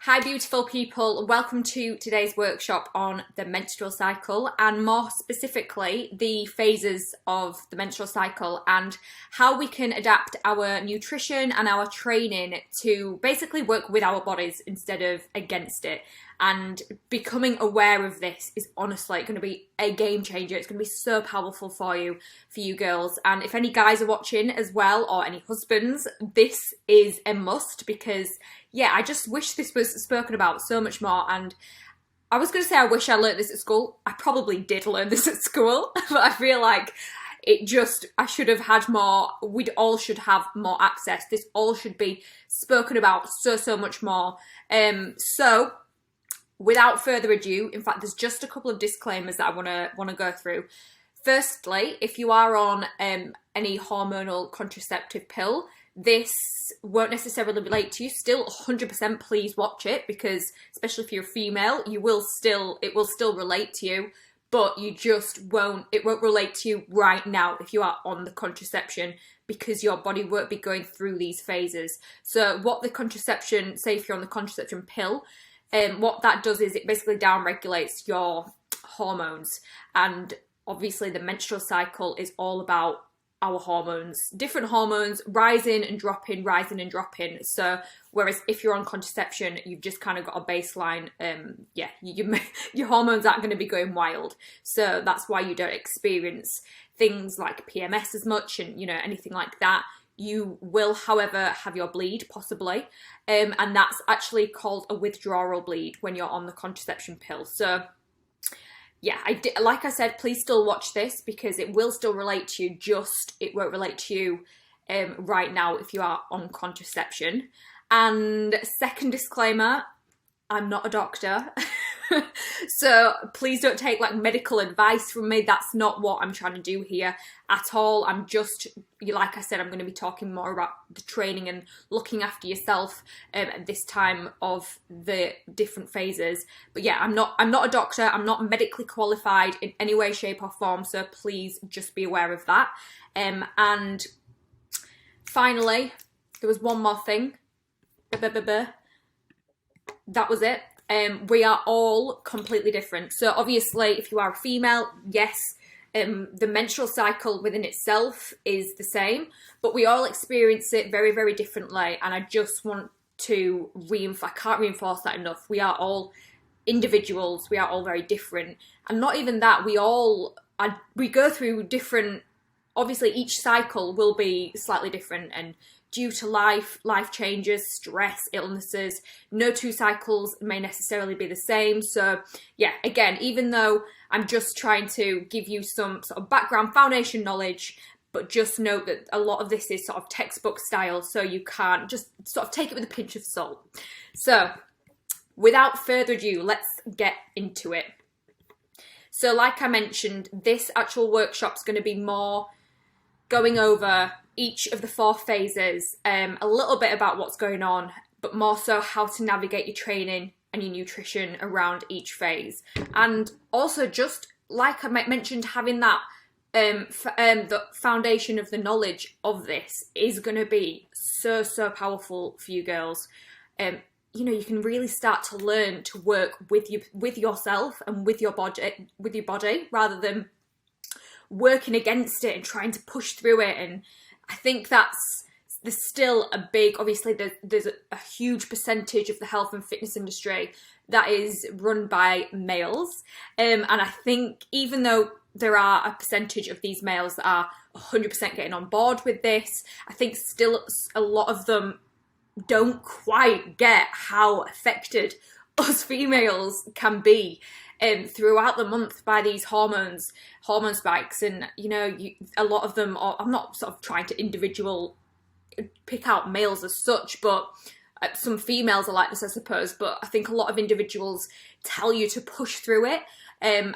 Hi beautiful people, welcome to today's workshop on the menstrual cycle and more specifically the phases of the menstrual cycle and how we can adapt our nutrition and our training to basically work with our bodies instead of against it. And becoming aware of this is honestly going to be a game changer. It's going to be so powerful for you girls. And if any guys are watching as well, or any husbands, this is a must because, yeah, I just wish this was spoken about so much more. And I was going to say I wish I learnt this at school. I probably did learn this at school, but I feel like I should have had more. We all should have more access. This all should be spoken about so much more. So without further ado, in fact, there's just a couple of disclaimers that I want to go through. Firstly, if you are on any hormonal contraceptive pill, this won't necessarily relate to you. Still 100% please watch it, because especially if you're a female, it will still relate to you, but it won't relate to you right now if you are on the contraception, because your body won't be going through these phases. So what the contraception, say if you're on the contraception pill, what that does is it basically down-regulates your hormones. And obviously the menstrual cycle is all about our hormones, different hormones rising and dropping. So whereas if you're on contraception, you've just kind of got a baseline. Your hormones aren't going to be going wild. So that's why you don't experience things like PMS as much and, anything like that. You will, however, have your bleed, possibly, and that's actually called a withdrawal bleed when you're on the contraception pill. So, yeah, like I said, please still watch this because it will still relate to you, it won't relate to you right now if you are on contraception. And second disclaimer, I'm not a doctor. So please don't take medical advice from me. That's not what I'm trying to do here at all. I'm just, like I said, I'm going to be talking more about the training and looking after yourself at this time of the different phases. But yeah, I'm not a doctor. I'm not medically qualified in any way, shape or form. So please just be aware of that. And finally, there was one more thing. That was it. We are all completely different. So obviously, if you are a female, yes, the menstrual cycle within itself is the same, but we all experience it very, very differently. And I just want to I can't reinforce that enough. We are all individuals. We are all very different. And not even that, we go through different, obviously each cycle will be slightly different, and due to life changes, stress, illnesses, no two cycles may necessarily be the same. So yeah, again, even though I'm just trying to give you some sort of background foundation knowledge, but just note that a lot of this is sort of textbook style, so you can't just sort of take it with a pinch of salt. So without further ado, let's get into it. So like I mentioned, this actual workshop's going to be more going over each of the 4 phases, a little bit about what's going on, but more so how to navigate your training and your nutrition around each phase. And also, just like I mentioned, having that the foundation of the knowledge of this is going to be so powerful for you girls. You can really start to learn to work with yourself and with your body rather than working against it and trying to push through it. And I think there's still a big, obviously there's a huge percentage of the health and fitness industry that is run by males. And I think even though there are a percentage of these males that are 100% getting on board with this, I think still a lot of them don't quite get how affected us females can be throughout the month by these hormone spikes. And a lot of them are, I'm not sort of trying to pick out males as such, but some females are like this, I suppose. But I think a lot of individuals tell you to push through it and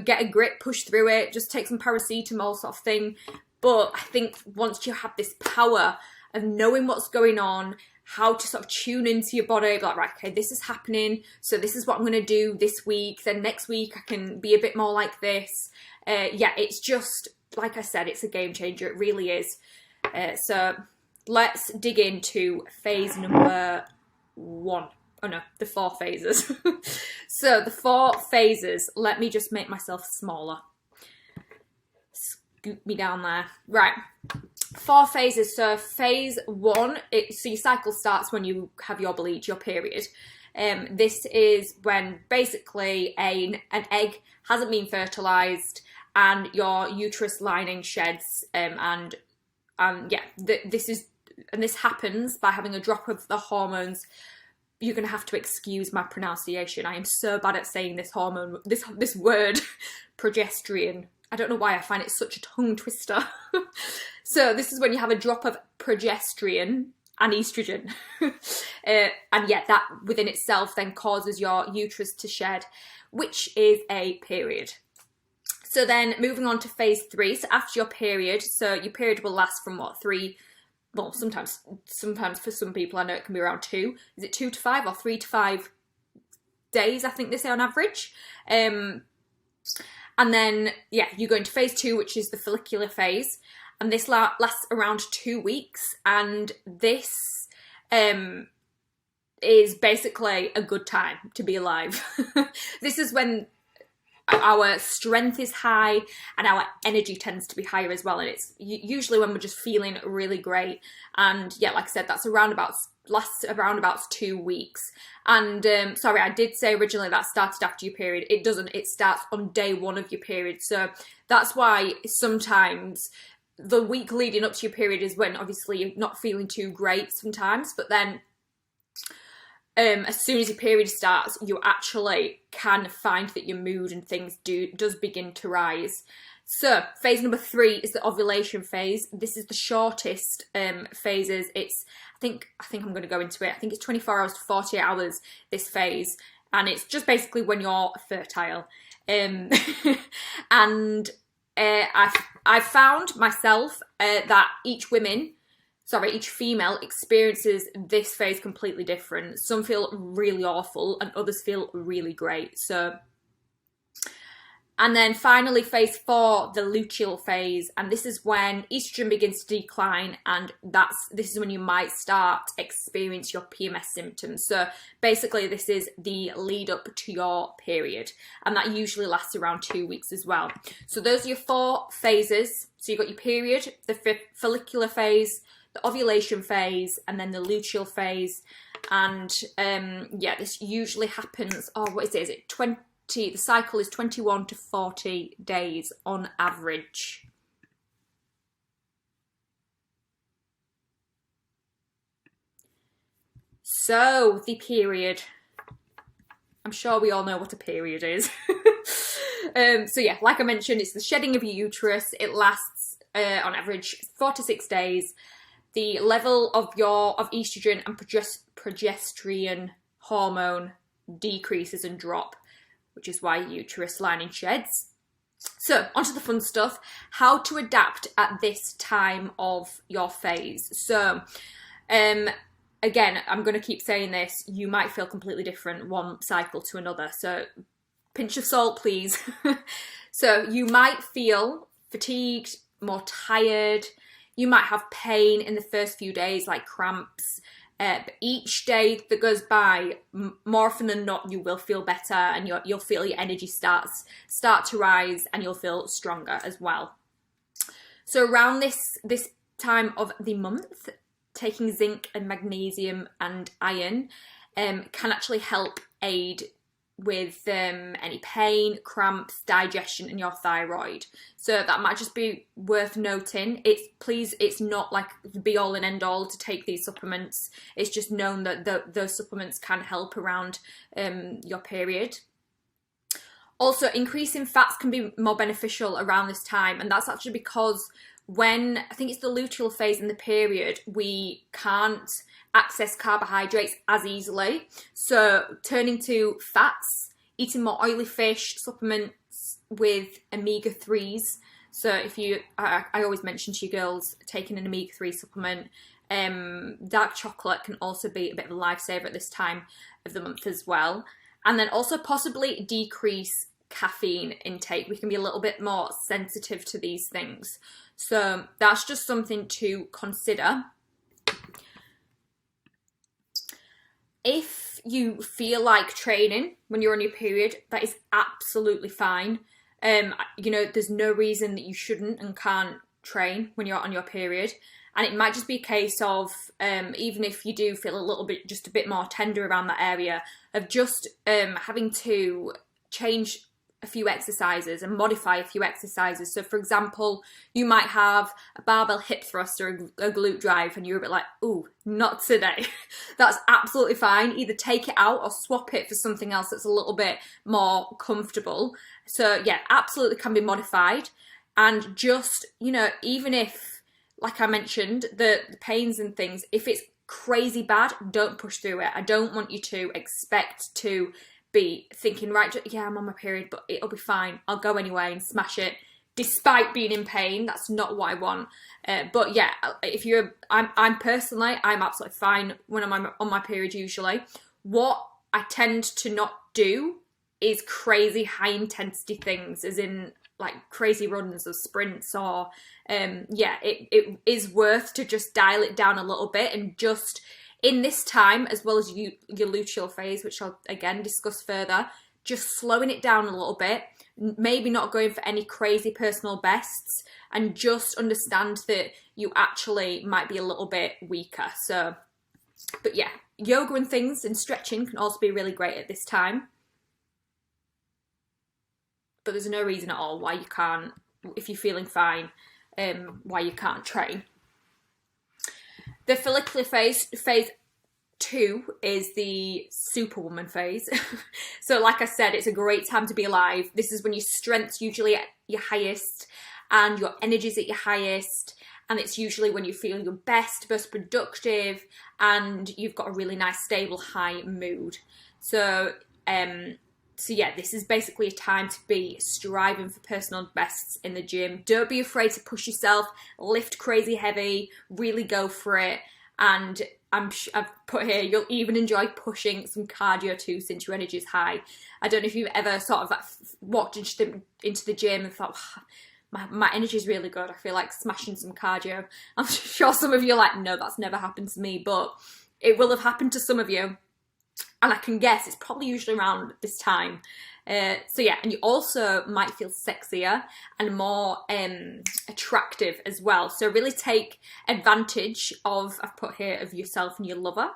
get a grip, push through it, just take some paracetamol sort of thing. But I think once you have this power of knowing what's going on, how to sort of tune into your body, like, right, okay, this is happening, so this is what I'm going to do this week, then next week I can be a bit more like this. Yeah, it's just, like I said, it's a game changer, it really is. So let's dig into phase number 1. oh no, the 4 phases. So the 4 phases, let me just make myself smaller. Scoop me down there. Right, 4 phases. So phase 1, so your cycle starts when you have your bleed, your period. This is when basically an egg hasn't been fertilized and your uterus lining sheds, and yeah, this happens by having a drop of the hormones. You're going to have to excuse my pronunciation. I am so bad at saying this hormone, this word, progesterone. I don't know why I find it such a tongue twister. So this is when you have a drop of progesterone and estrogen. And yeah, that within itself then causes your uterus to shed, which is a period. So then moving on to phase 3, so after your period, so your period will last from what, 3, well, sometimes for some people, I know it can be around 2. Is it 2 to 5 or 3 to 5 days, I think they say on average. And then, yeah, you go into phase 2, which is the follicular phase. And this lasts around 2 weeks. And this is basically a good time to be alive. This is when our strength is high and our energy tends to be higher as well, and it's usually when we're just feeling really great. And yeah, like I said, that's lasts around about 2 weeks. And sorry, I did say originally that started after your period. It doesn't. It starts on day 1 of your period. So that's why sometimes the week leading up to your period is when obviously you're not feeling too great sometimes, but then as soon as your period starts, you actually can find that your mood and things does begin to rise. So phase number 3 is the ovulation phase. This is the shortest phases. It's I think I'm going to go into it. I think it's 24 hours to 48 hours, this phase, and it's just basically when you're fertile. And I've found myself that each female experiences this phase completely different. Some feel really awful and others feel really great. So, and then finally phase 4, the luteal phase, and this is when estrogen begins to decline, and this is when you might start to experience your PMS symptoms. So basically this is the lead up to your period, and that usually lasts around 2 weeks as well. So those are your 4 phases. So you've got your period, the follicular phase, the ovulation phase, and then the luteal phase. And yeah, this usually happens, what is it? Is it 20? The cycle is 21 to 40 days on average. So the period. I'm sure we all know what a period is. So yeah, like I mentioned, it's the shedding of your uterus. It lasts on average 4 to 6 days. The level of estrogen and progesterone hormone decreases and drop, which is why uterus lining sheds. So onto the fun stuff, how to adapt at this time of your phase. So again, I'm going to keep saying this, you might feel completely different one cycle to another, so pinch of salt please. So you might feel fatigued, more tired, you might have pain in the first few days like cramps. But each day that goes by, more often than not, you will feel better, and you'll feel your energy start to rise, and you'll feel stronger as well. So around this time of the month, taking zinc and magnesium and iron can actually help aid with any pain, cramps, digestion, and your thyroid. So that might just be worth noting. It's not like the be all and end all to take these supplements. It's just known that those supplements can help around your period. Also, increasing fats can be more beneficial around this time, and that's actually because when, I think it's the luteal phase in the period, we can't access carbohydrates as easily. So turning to fats, eating more oily fish, supplements with omega-3s. So I always mention to you girls, taking an omega-3 supplement. Dark chocolate can also be a bit of a lifesaver at this time of the month as well. And then also possibly decrease caffeine intake. We can be a little bit more sensitive to these things. So that's just something to consider. if you feel like training when you're on your period, that is absolutely fine. You know, there's no reason that you shouldn't and can't train when you're on your period. And it might just be a case of, even if you do feel a little bit, just a bit more tender around that area, of just having to change a few exercises and modify a few exercises. So for example, you might have a barbell hip thrust or a glute drive and you're a bit like, ooh, not today. That's absolutely fine. Either take it out or swap it for something else that's a little bit more comfortable. So yeah, absolutely can be modified. And just, you know, even if, like I mentioned, the pains and things, if it's crazy bad, don't push through it. I don't want you to expect to be thinking, right, yeah, I'm on my period, but it'll be fine. I'll go anyway and smash it despite being in pain. That's not what I want. But yeah, if I'm personally, I'm absolutely fine when I'm on my period usually. What I tend to not do is crazy high intensity things, as in like crazy runs or sprints or, yeah, it is worth to just dial it down a little bit and just, in this time, as well as your luteal phase, which I'll again discuss further, just slowing it down a little bit, maybe not going for any crazy personal bests, and just understand that you actually might be a little bit weaker. So, but yeah, yoga and things and stretching can also be really great at this time. But there's no reason at all why you can't, if you're feeling fine, why you can't train. The follicular phase 2 is the superwoman phase. So like I said, it's a great time to be alive. This is when your strength's usually at your highest and your energy's at your highest. And it's usually when you feel your best, most productive, and you've got a really nice, stable, high mood. So yeah, this is basically a time to be striving for personal bests in the gym. Don't be afraid to push yourself, lift crazy heavy, really go for it. And I've put here, you'll even enjoy pushing some cardio too, since your energy is high. I don't know if you've ever sort of walked into the gym and thought, my energy is really good, I feel like smashing some cardio. I'm sure some of you are like, no, that's never happened to me, but it will have happened to some of you. And I can guess it's probably usually around this time. So yeah, and you also might feel sexier and more attractive as well. So really take advantage of, I've put here, of yourself and your lover.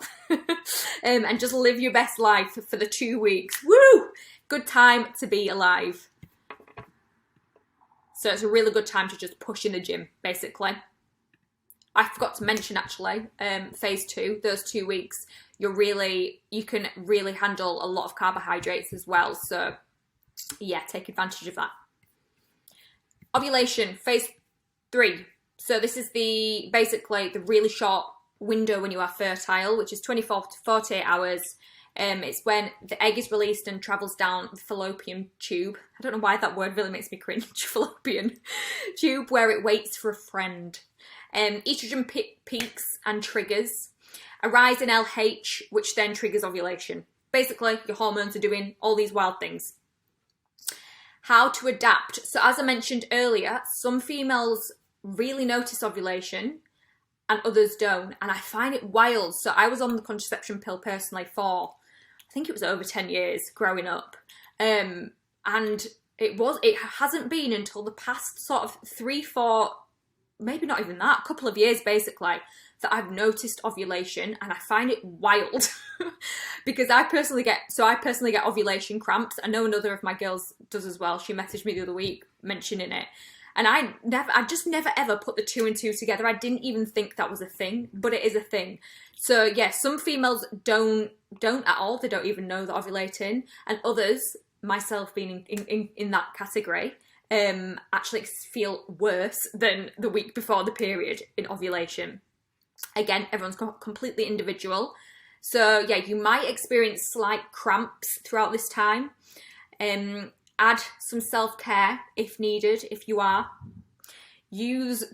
And just live your best life for the 2 weeks. Woo! Good time to be alive. So it's a really good time to just push in the gym, basically. I forgot to mention actually, phase 2, those 2 weeks, you can really handle a lot of carbohydrates as well. So yeah, take advantage of that. Ovulation, phase 3. So this is basically the really short window when you are fertile, which is 24 to 48 hours. It's when the egg is released and travels down the fallopian tube. I don't know why that word really makes me cringe. Fallopian tube, where it waits for a friend. Estrogen peaks and triggers. A rise in LH, which then triggers ovulation. Basically, your hormones are doing all these wild things. How to adapt. So as I mentioned earlier, some females really notice ovulation and others don't. And I find it wild. So I was on the contraception pill personally for, I think it was over 10 years growing up. And it hasn't been until the past sort of 3-4, maybe not even that, a couple of years basically, that I've noticed ovulation, and I find it wild because I personally get ovulation cramps. I know another of my girls does as well. She messaged me the other week mentioning it, and I just never ever put the 2 and 2 together. I didn't even think that was a thing, but it is a thing. So yeah, some females don't at all. They don't even know they're ovulating, and others, myself being in that category, actually feel worse than the week before the period in ovulation. Again, everyone's completely individual. So yeah, you might experience slight cramps throughout this time. Add some self-care if needed, if you are. Use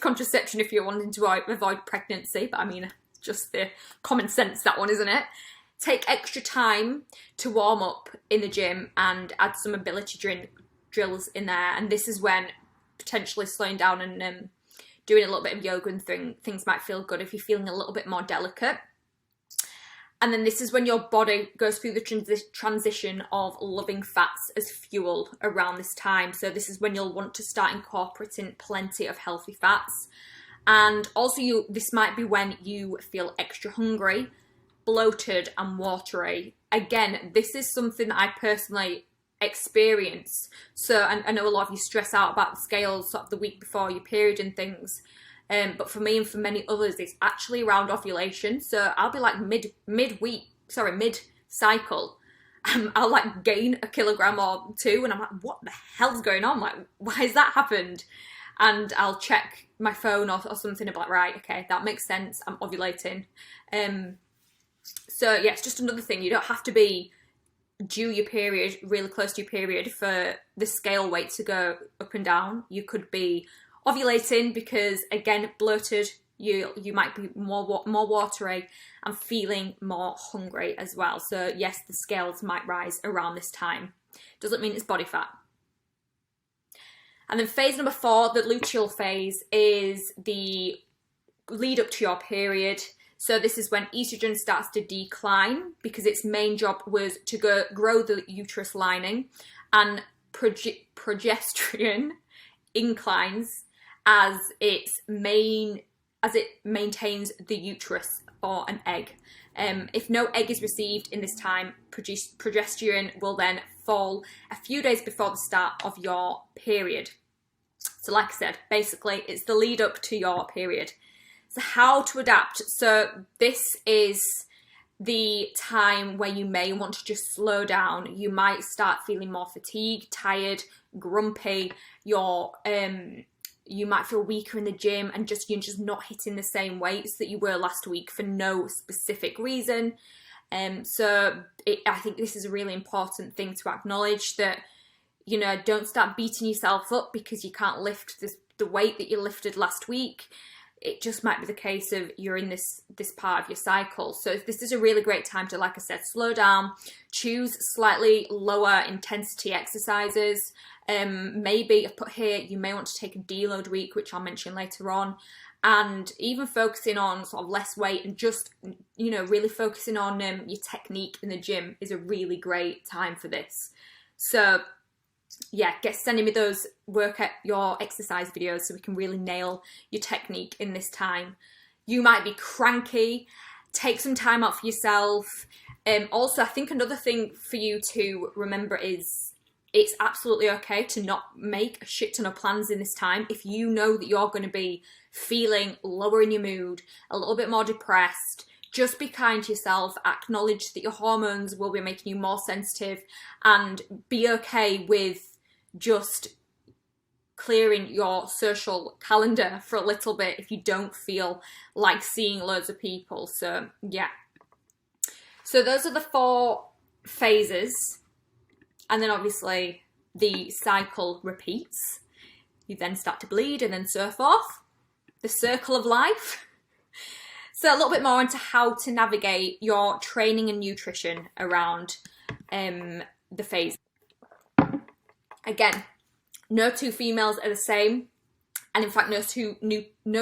contraception if you're wanting to avoid pregnancy, but I mean, just the common sense, that one, isn't it? Take extra time to warm up in the gym and add some ability drills in there. And this is when potentially slowing down and doing a little bit of yoga and things might feel good if you're feeling a little bit more delicate. And then this is when your body goes through the transition of loving fats as fuel around this time. So this is when you'll want to start incorporating plenty of healthy fats. And also this might be when you feel extra hungry, bloated and watery. Again, this is something that I personally experience. So I know a lot of you stress out about the scales sort of the week before your period and things. But for me and for many others, it's actually around ovulation. So I'll be like mid-cycle. I'll like gain a kilogram or two, and I'm like, what the hell's going on? Like, why has that happened? And I'll check my phone or something and be like, right, okay, that makes sense. I'm ovulating. So yeah, it's just another thing. You don't have to be due your period, really close to your period, for the scale weight to go up and down. You could be ovulating because, again, bloated, you might be more watery and feeling more hungry as well. So yes, the scales might rise around this time. Doesn't mean it's body fat. And then phase number 4, the luteal phase, is the lead up to your period. So this is when estrogen starts to decline because its main job was to grow the uterus lining, and progesterone inclines as it maintains the uterus or an egg. If no egg is received in this time, progesterone will then fall a few days before the start of your period. So like I said, basically it's the lead up to your period. So how to adapt? So this is the time where you may want to just slow down. You might start feeling more fatigued, tired, grumpy. You might feel weaker in the gym, and you're just not hitting the same weights that you were last week for no specific reason. I think this is a really important thing to acknowledge, that, you know, don't start beating yourself up because you can't lift the weight that you lifted last week. It just might be the case of you're in this part of your cycle. So this is a really great time to, like I said, slow down, choose slightly lower intensity exercises. Maybe I've put here, you may want to take a deload week, which I'll mention later on. And even focusing on sort of less weight and just, you know, really focusing on your technique in the gym is a really great time for this. So yeah, sending me those your exercise videos so we can really nail your technique in this time. You might be cranky. Take some time out for yourself. Also, I think another thing for you to remember is it's absolutely okay to not make a shit ton of plans in this time. If you know that you're going to be feeling lower in your mood, a little bit more depressed, just be kind to yourself. Acknowledge that your hormones will be making you more sensitive, and be okay with just clearing your social calendar for a little bit if you don't feel like seeing loads of people. So yeah. So those are the 4 phases. And then obviously the cycle repeats. You then start to bleed and then so forth. The circle of life. So a little bit more into how to navigate your training and nutrition around the phase. Again, no 2 females are the same. And in fact, no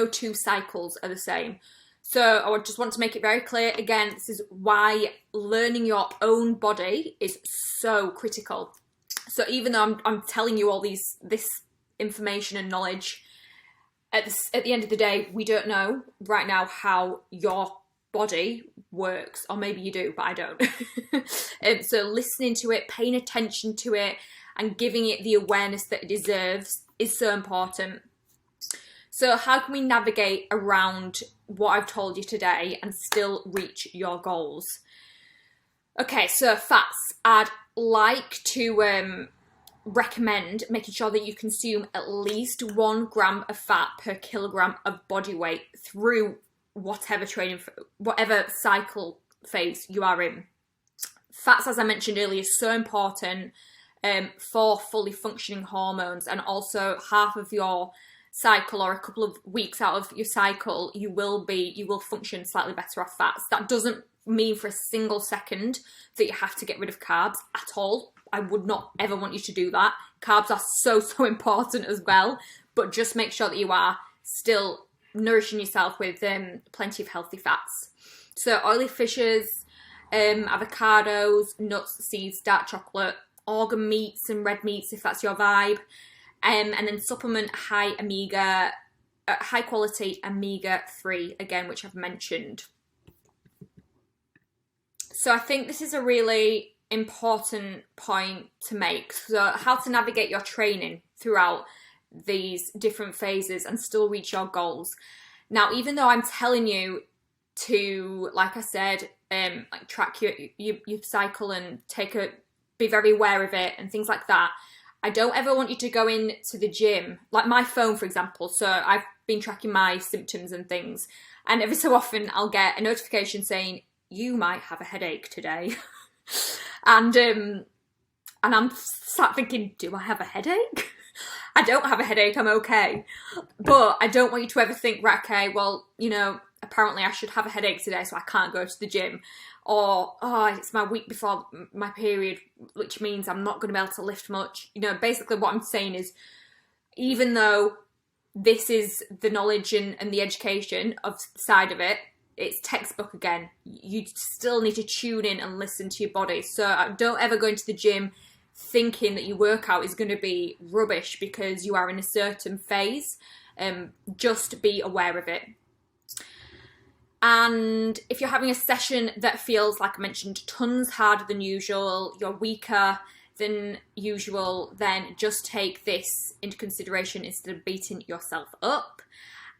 two cycles are the same. So I just want to make it very clear, again, this is why learning your own body is so critical. So even though I'm telling you all this information and knowledge, at the end of the day, we don't know right now how your body works, or maybe you do, but I don't. So listening to it, paying attention to it, and giving it the awareness that it deserves is so important. So how can we navigate around what I've told you today and still reach your goals? Okay, so fats. I'd like to recommend making sure that you consume at least 1 gram of fat per kilogram of body weight through whatever cycle phase you are in. Fats, as I mentioned earlier, is so important for fully functioning hormones, and also half of your cycle, or a couple of weeks out of your cycle, you will function slightly better off fats. That doesn't mean for a single second that you have to get rid of carbs at all. I would not ever want you to do that. Carbs are so important as well, but just make sure that you are still nourishing yourself with plenty of healthy fats. So oily fishes, avocados, nuts, seeds, dark chocolate, organ meats and red meats if that's your vibe, and then supplement high quality omega-3 again, which I've mentioned. So I think this is a really important point to make. So how to navigate your training throughout these different phases and still reach your goals. Now, even though I'm telling you to, like I said, like track your cycle and be very aware of it and things like that, I don't ever want you to go into the gym, like my phone, for example. So I've been tracking my symptoms and things, and every so often I'll get a notification saying, you might have a headache today. and I'm sat thinking, do I have a headache? I don't have a headache, I'm okay. But I don't want you to ever think, right, okay, well, you know, apparently I should have a headache today, so I can't go to the gym. Or, oh, it's my week before my period, which means I'm not going to be able to lift much. You know, basically what I'm saying is, even though this is the knowledge and the education of side of it, it's textbook again. You still need to tune in and listen to your body. So don't ever go into the gym thinking that your workout is going to be rubbish because you are in a certain phase. Just be aware of it. And if you're having a session that feels, like I mentioned, tons harder than usual, you're weaker than usual, then just take this into consideration instead of beating yourself up.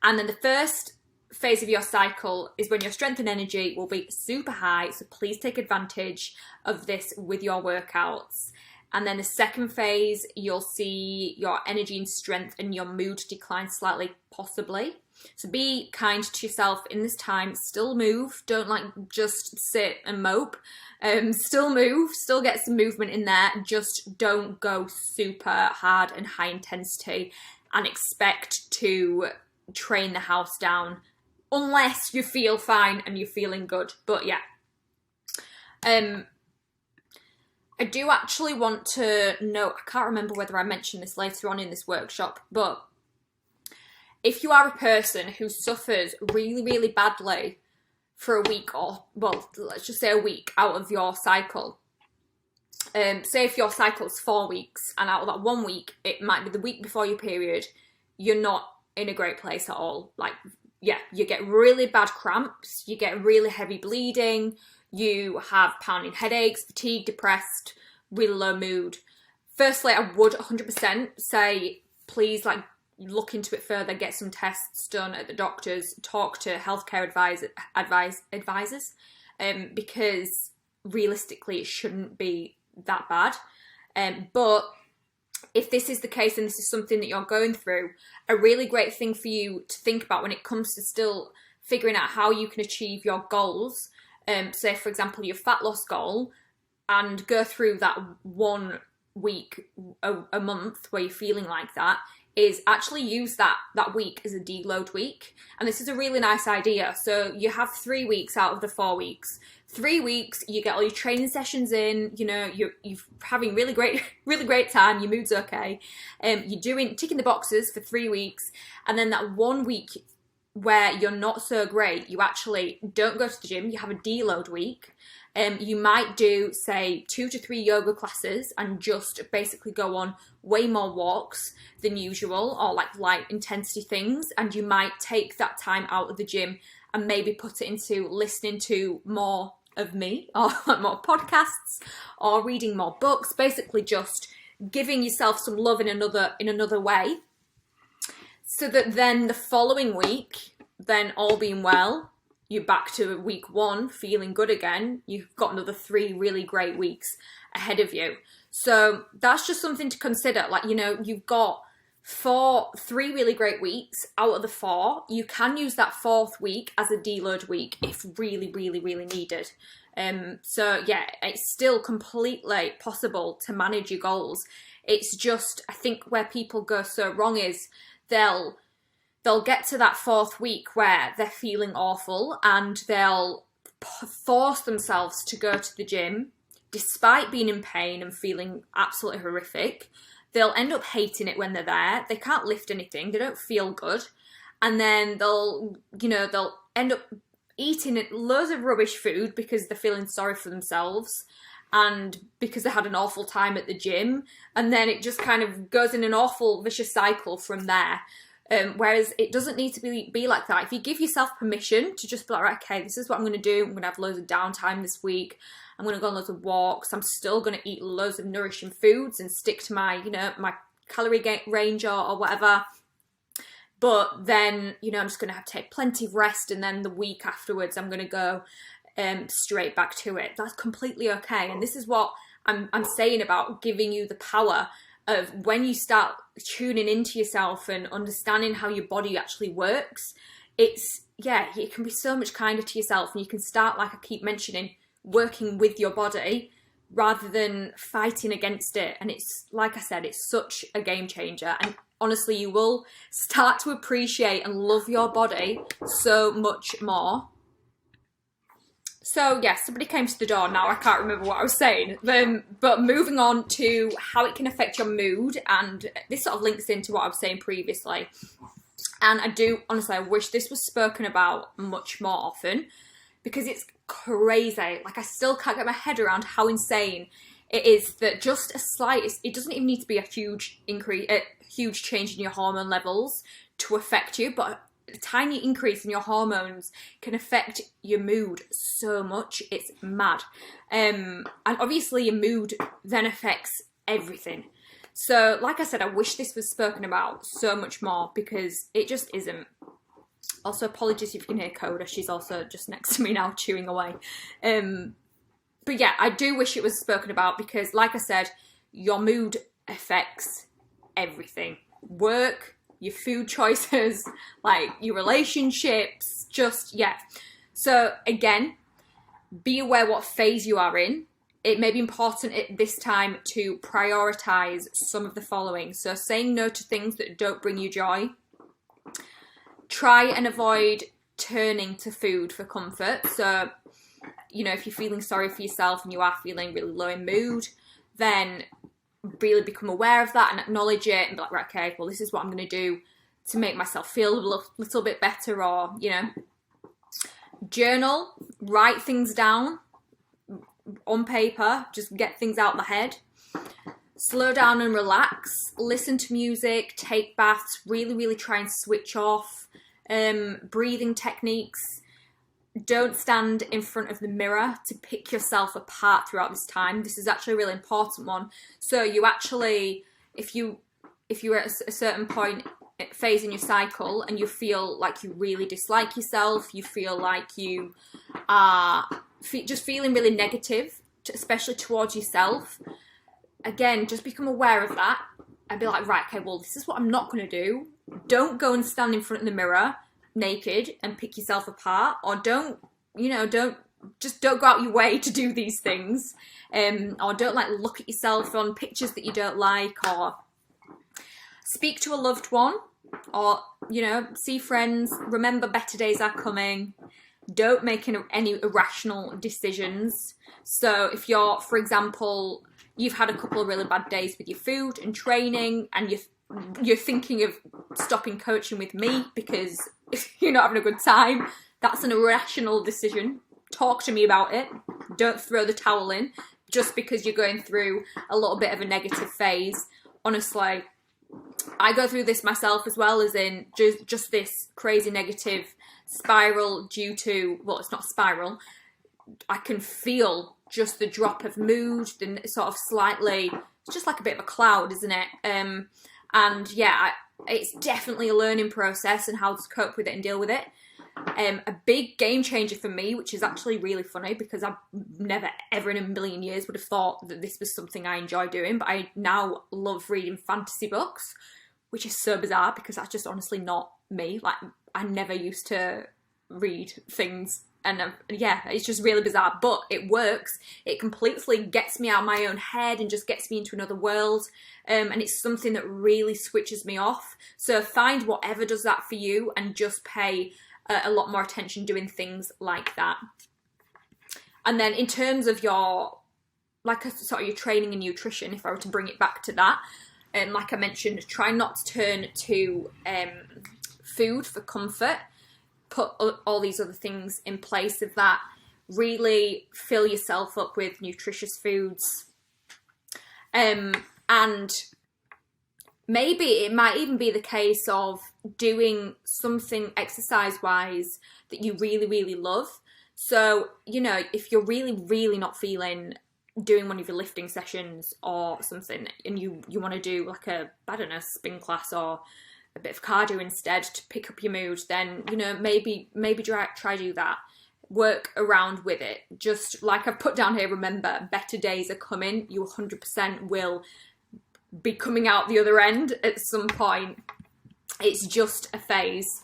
And then the first phase of your cycle is when your strength and energy will be super high, so please take advantage of this with your workouts. And then the second phase, you'll see your energy and strength and your mood decline slightly, possibly. So be kind to yourself in this time. Still move. Don't like just sit and mope. Still move. Still get some movement in there. Just don't go super hard and high intensity and expect to train the house down unless you feel fine and you're feeling good. But yeah. I do actually want to note, I can't remember whether I mentioned this later on in this workshop, but if you are a person who suffers really, really badly for a week, or, well, let's just say a week out of your cycle, say if your cycle's 4 weeks, and out of that 1 week, it might be the week before your period, you're not in a great place at all. Like, yeah, you get really bad cramps, you get really heavy bleeding, you have pounding headaches, fatigue, depressed, really low mood. Firstly, I would 100% say, please, like, look into it further, get some tests done at the doctors, talk to healthcare advisors, because realistically it shouldn't be that bad. But if this is the case and this is something that you're going through, a really great thing for you to think about when it comes to still figuring out how you can achieve your goals, say for example your fat loss goal, and go through that 1 week a month where you're feeling like that, is actually use that week as a deload week. And this is a really nice idea. So you have 3 weeks out of the 4 weeks. 3 weeks, you get all your training sessions in, you know, you're having really great time, your mood's okay. You're ticking the boxes for 3 weeks, and then that 1 week where you're not so great, you actually don't go to the gym, you have a deload week. You might do, say, 2 to 3 yoga classes and just basically go on way more walks than usual, or like light intensity things. And you might take that time out of the gym and maybe put it into listening to more of me, or more podcasts, or reading more books. Basically just giving yourself some love in another way. So that then the following week, then all being well, you're back to week 1 feeling good again. You've got another 3 really great weeks ahead of you. So that's just something to consider. Like, you know, you've got 3 really great weeks out of the 4. You can use that 4th week as a deload week if really, really, really needed. So yeah, it's still completely possible to manage your goals. It's just, I think where people go so wrong is they'll get to that 4th week where they're feeling awful and they'll force themselves to go to the gym despite being in pain and feeling absolutely horrific. They'll end up hating it when they're there. They can't lift anything. They don't feel good. And then they'll end up eating loads of rubbish food because they're feeling sorry for themselves and because they had an awful time at the gym, and then it just kind of goes in an awful vicious cycle from there. Whereas it doesn't need to be like that. If you give yourself permission to just be like, right, okay, this is what I'm going to do. I'm going to have loads of downtime this week. I'm going to go on loads of walks. I'm still going to eat loads of nourishing foods and stick to my, my calorie range or whatever. But then, I'm just going to have to take plenty of rest, and then the week afterwards, I'm going to go straight back to it. That's completely okay. And this is what I'm saying about giving you the power of when you start tuning into yourself and understanding how your body actually works. It can be so much kinder to yourself, and you can start, like I keep mentioning, working with your body rather than fighting against it. And it's, like I said, it's such a game changer. And honestly, you will start to appreciate and love your body so much more. So, yes, somebody came to the door now. I can't remember what I was saying. But moving on to how it can affect your mood. And this sort of links into what I was saying previously. And I wish this was spoken about much more often, because it's crazy. Like, I still can't get my head around how insane it is that just a slight, it doesn't even need to be a huge change in your hormone levels to affect you, but a tiny increase in your hormones can affect your mood so much. It's mad. And obviously your mood then affects everything. So, like I said, I wish this was spoken about so much more, because it just isn't. Also, apologies if you can hear Coda. She's also just next to me now, chewing away. But yeah, I do wish it was spoken about, because, like I said, your mood affects everything. Work, your food choices, like your relationships, So again, be aware what phase you are in. It may be important at this time to prioritize some of the following. So saying no to things that don't bring you joy. Try and avoid turning to food for comfort. So, if you're feeling sorry for yourself and you are feeling really low in mood, then really become aware of that and acknowledge it and be like, right, okay, well, this is what I'm going to do to make myself feel a little bit better. Or, journal, write things down on paper, just get things out of the head. Slow down and relax, listen to music, take baths, really, really try and switch off. Breathing techniques. Don't stand in front of the mirror to pick yourself apart throughout this time. This is actually a really important one. So you actually, if you're at a certain phase in your cycle and you feel like you really dislike yourself, you feel like you are just feeling really negative, especially towards yourself, again, just become aware of that and be like, right, okay, well, this is what I'm not going to do. Don't go and stand in front of the mirror naked and pick yourself apart, or don't go out your way to do these things, or don't look at yourself on pictures that you don't like, or speak to a loved one, or see friends. Remember, better days are coming. Don't make any irrational decisions. So if you're, for example, you've had a couple of really bad days with your food and training, and you're thinking of stopping coaching with me because you're not having a good time, that's an irrational decision. Talk to me about it. Don't throw the towel in just because you're going through a little bit of a negative phase. Honestly, I go through this myself as well, as in just this crazy negative spiral due to, well, it's not spiral. I can feel just the drop of mood, the sort of slightly, it's just like a bit of a cloud, isn't it? And yeah, it's definitely a learning process and how to cope with it and deal with it. A big game changer for me, which is actually really funny because I never ever in a million years would have thought that this was something I enjoy doing, but I now love reading fantasy books, which is so bizarre because that's just honestly not me. Like, I never used to read things, and yeah, it's just really bizarre, but it works. It completely gets me out of my own head and just gets me into another world, and it's something that really switches me off. So find whatever does that for you and just pay a lot more attention doing things like that. And then in terms of your, sort of your training and nutrition, if I were to bring it back to that, like I mentioned, try not to turn to food for comfort. put all these other things in place of that. Really fill yourself up with nutritious foods. And maybe it might even be the case of doing something exercise-wise that you really, really love. So, you know, if you're really, really not feeling doing one of your lifting sessions or something, and you want to do like a, I don't know, spin class or a bit of cardio instead to pick up your mood, then, you know, maybe try do that. Work around with it. Just like I've put down here, remember, better days are coming. You 100% will be coming out the other end at some point. It's just a phase.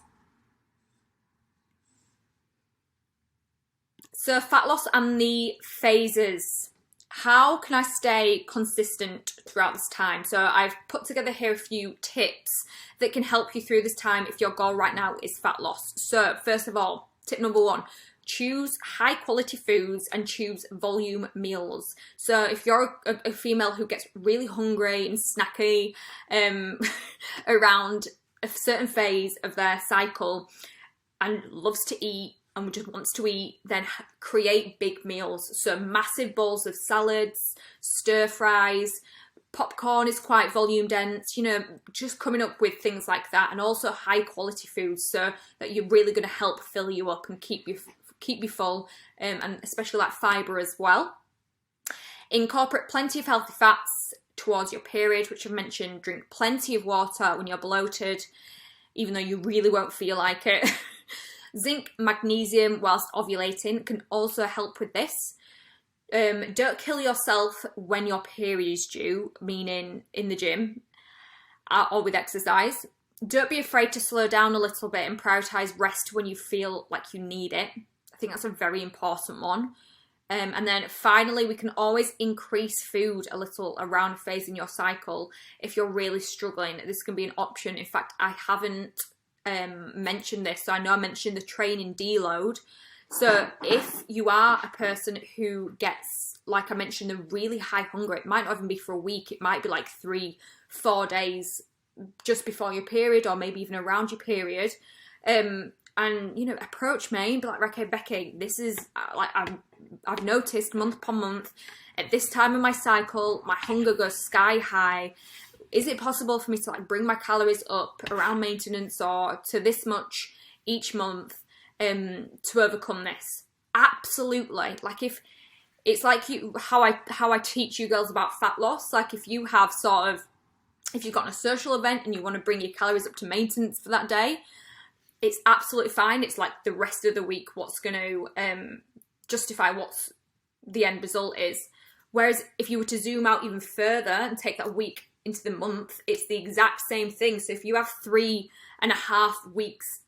So fat loss and the phases. How can I stay consistent throughout this time? So I've put together here a few tips that can help you through this time if your goal right now is fat loss. So first of all, tip number 1, choose high quality foods and choose volume meals. So if you're a female who gets really hungry and snacky around a certain phase of their cycle and loves to eat and just wants to eat, then create big meals. So massive bowls of salads, stir fries, popcorn is quite volume dense, you know, just coming up with things like that, and also high quality foods so that you're really going to help fill you up and keep you full, and especially like fibre as well. Incorporate plenty of healthy fats towards your period, which I've mentioned. Drink plenty of water when you're bloated, even though you really won't feel like it. Zinc, magnesium whilst ovulating can also help with this. Don't kill yourself when your period is due, meaning in the gym or with exercise. Don't be afraid to slow down a little bit and prioritise rest when you feel like you need it. I think that's a very important one. And then finally, we can always increase food a little around a phase in your cycle if you're really struggling. This can be an option. In fact, I haven't mentioned this, so I know I mentioned the training deload. So if you are a person who gets, like I mentioned, the really high hunger, it might not even be for a week, it might be like 3-4 days just before your period or maybe even around your period, and you know, approach me and be like, okay, Becky, this is like I've noticed month upon month at this time of my cycle my hunger goes sky high. Is it possible for me to like bring my calories up around maintenance or to this much each month to overcome this? Absolutely. Like if it's like how I teach you girls about fat loss, like if you have if you've got a social event and you want to bring your calories up to maintenance for that day, it's absolutely fine. It's like the rest of the week what's going to justify what's the end result is. Whereas if you were to zoom out even further and take that week into the month, it's the exact same thing. So if you have 3.5 weeks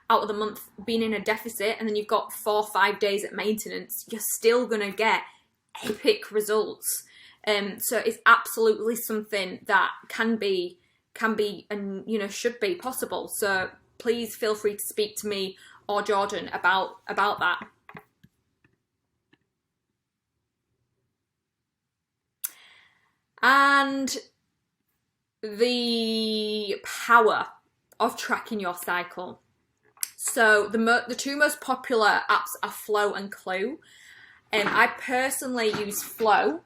out of the month being in a deficit, and then you've got 4 or 5 days at maintenance, you're still gonna get epic results. So it's absolutely something that can be and you know should be possible. So please feel free to speak to me or Jordan about that. And the power of tracking your cycle. So the two most popular apps are Flow and Clue. I personally use Flow.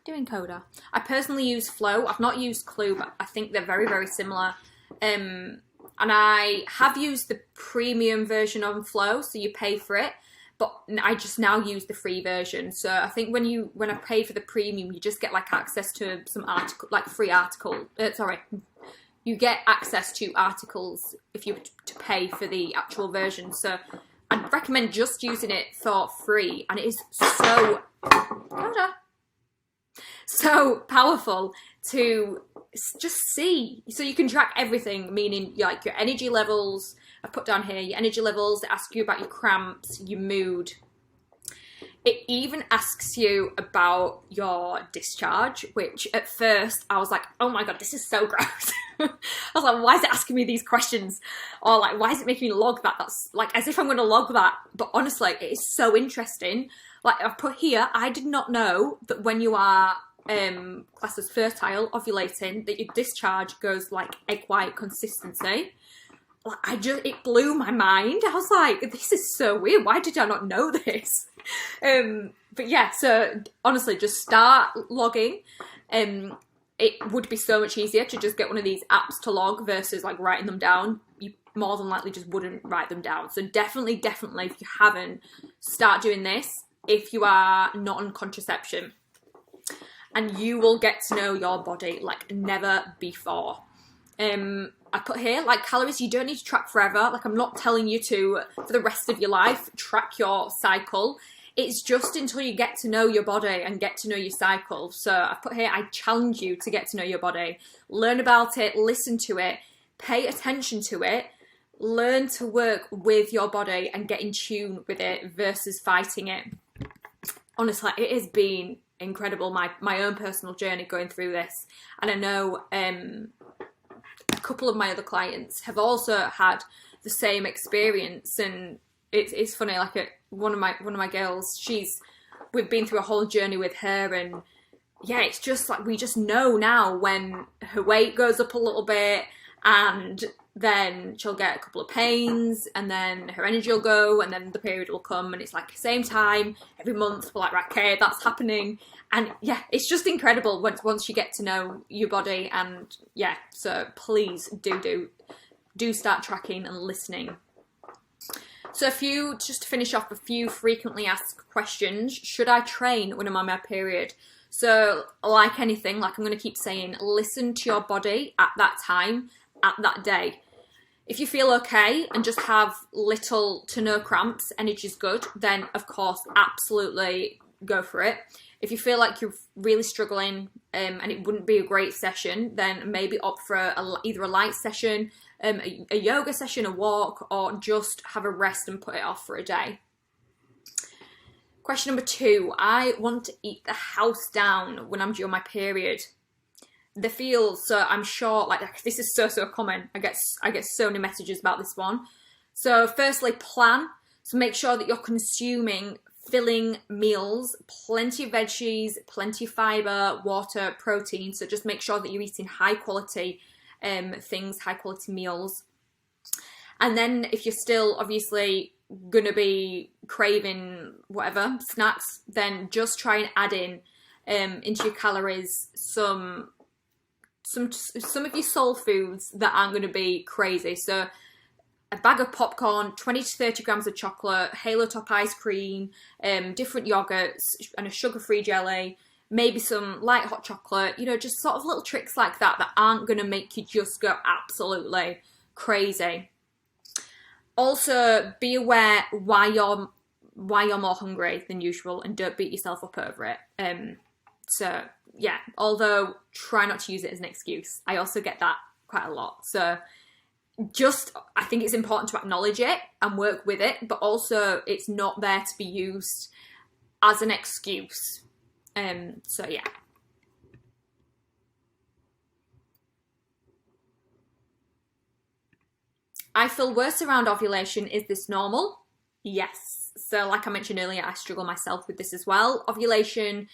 Doing Coda. I personally use Flow. I've not used Clue, but I think they're very, very similar. And I have used the premium version of Flow, so you pay for it. But I just now use the free version. So I think when I pay for the premium, you just get like access to some free article. You get access to articles if you were to pay for the actual version. So I'd recommend just using it for free, and it is so powerful to just see. So you can track everything, meaning like your energy levels. I've put down here your energy levels. It asks you about your cramps, your mood. It even asks you about your discharge, which at first I was like, oh my God, this is so gross. I was like, why is it asking me these questions? Or like, why is it making me log that? That's like as if I'm going to log that. But honestly, it is so interesting. Like I've put here, I did not know that when you are classed as fertile, ovulating, that your discharge goes like egg white consistency. it blew my mind. I was like, this is so weird. Why did I not know this? But yeah, so honestly, just start logging. It would be so much easier to just get one of these apps to log versus like writing them down. You more than likely just wouldn't write them down. So definitely, if you haven't, start doing this if you are not on contraception. And you will get to know your body like never before. I put here, like, calories you don't need to track forever. Like, I'm not telling you to, for the rest of your life, track your cycle. It's just until you get to know your body and get to know your cycle. So I put here, I challenge you to get to know your body. Learn about it, listen to it, pay attention to it, learn to work with your body and get in tune with it versus fighting it. Honestly, it has been incredible, my own personal journey going through this. And I know a couple of my other clients have also had the same experience, and it's funny, like one of my girls, we've been through a whole journey with her, and yeah, it's just like we just know now when her weight goes up a little bit, and then she'll get a couple of pains, and then her energy will go, and then the period will come, and it's like the same time every month. We're like, right, okay, that's happening. And yeah, it's just incredible once you get to know your body. And yeah, so please do start tracking and listening. So just to finish off, a few frequently asked questions. Should I train when I'm on my period? So like anything, like I'm going to keep saying, listen to your body at that time, at that day. If you feel okay and just have little to no cramps, energy's good, then of course, absolutely go for it. If you feel like you're really struggling and it wouldn't be a great session, then maybe opt for either a light session, a yoga session, a walk, or just have a rest and put it off for a day. Question number 2, I want to eat the house down when I'm due on my period. The feels, so I'm sure, like this is so common. I get so many messages about this one. So firstly, plan. So make sure that you're consuming filling meals, plenty of veggies, plenty of fibre, water, protein. So just make sure that you're eating high quality things, high quality meals. And then if you're still obviously gonna be craving whatever snacks, then just try and add in into your calories some of your soul foods that aren't going to be crazy. So a bag of popcorn, 20 to 30 grams of chocolate, Halo Top ice cream, different yogurts, and a sugar-free jelly, maybe some light hot chocolate, just sort of little tricks like that aren't going to make you just go absolutely crazy. Also, be aware why you're more hungry than usual, and don't beat yourself up over it. So yeah, although try not to use it as an excuse. I also get that quite a lot. So I think it's important to acknowledge it and work with it, but also it's not there to be used as an excuse. So yeah. I feel worse around ovulation. Is this normal? Yes. So like I mentioned earlier, I struggle myself with this as well. Ovulation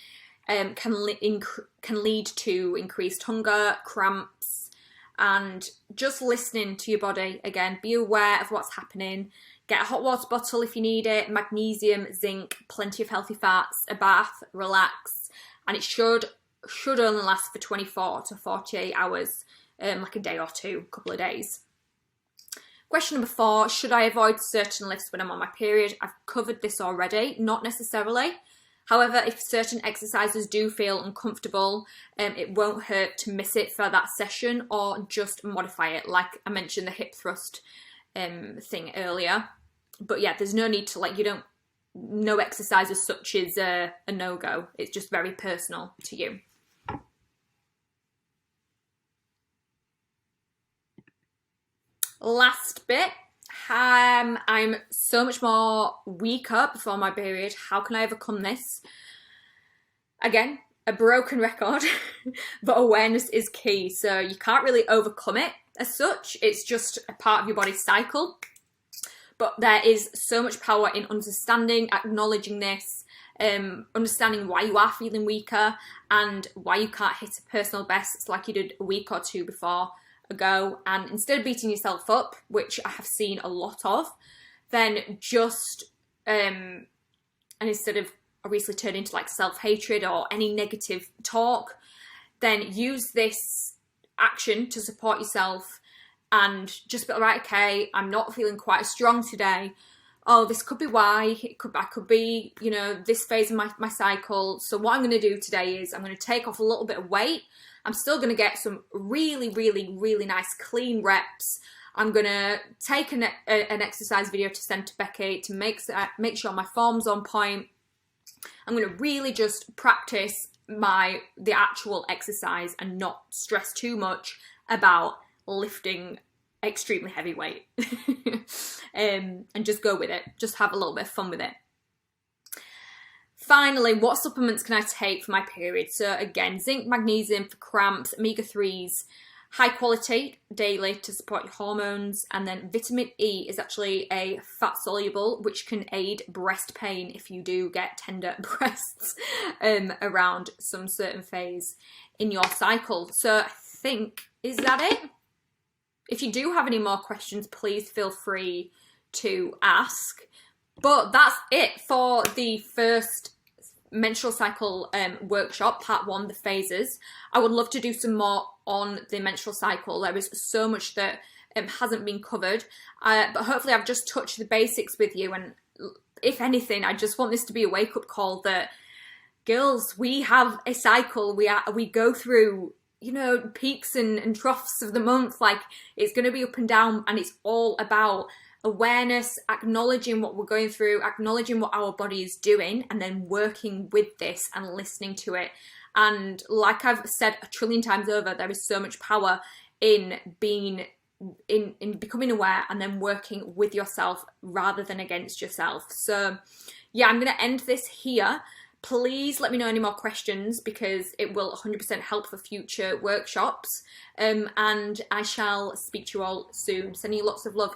can lead to increased hunger, cramps, and just listening to your body. Again, be aware of what's happening. Get a hot water bottle if you need it, magnesium, zinc, plenty of healthy fats, a bath, relax, and it should only last for 24 to 48 hours, like a day or two, a couple of days. Question number 4, should I avoid certain lifts when I'm on my period? I've covered this already, not necessarily. However, if certain exercises do feel uncomfortable, it won't hurt to miss it for that session or just modify it. Like I mentioned the hip thrust thing earlier. But yeah, there's no need to no exercise as such is a no-go. It's just very personal to you. Last bit. I'm so much more weaker before my period. How can I overcome this? Again, a broken record, but awareness is key. So you can't really overcome it as such. It's just a part of your body's cycle. But there is so much power in understanding, acknowledging this, understanding why you are feeling weaker and why you can't hit a personal best like you did a week or two before a go, and instead of beating yourself up, which I have seen a lot of, then just and instead of obviously turn into like self-hatred or any negative talk, then use this action to support yourself and just be right, okay, I'm not feeling quite as strong today. Oh, this could be why. I could be, you know, this phase of my cycle. So what I'm going to do today is I'm going to take off a little bit of weight. I'm still going to get some really, really, really nice clean reps. I'm going to take an exercise video to send to Becky to make sure my form's on point. I'm going to really just practice the actual exercise and not stress too much about lifting extremely heavy weight. And just go with it. Just have a little bit of fun with it. Finally, what supplements can I take for my period? So again, zinc, magnesium for cramps, omega-3s, high quality daily to support your hormones, and then vitamin E is actually a fat soluble which can aid breast pain if you do get tender breasts around some certain phase in your cycle. So I think, is that it? If you do have any more questions, please feel free to ask. But that's it for the first menstrual cycle workshop, part 1, the phases. I would love to do some more on the menstrual cycle. There is so much that hasn't been covered, but hopefully I've just touched the basics with you, and if anything, I just want this to be a wake-up call that, girls, we have a cycle. We go through, you know, peaks and troughs of the month. Like, it's going to be up and down, and it's all about awareness, acknowledging what we're going through, acknowledging what our body is doing, and then working with this and listening to it. And like I've said a trillion times over, there is so much power in being in becoming aware and then working with yourself rather than against yourself. So yeah, I'm going to end this here. Please let me know any more questions, because it will 100% help for future workshops. And I shall speak to you all soon. Sending you lots of love.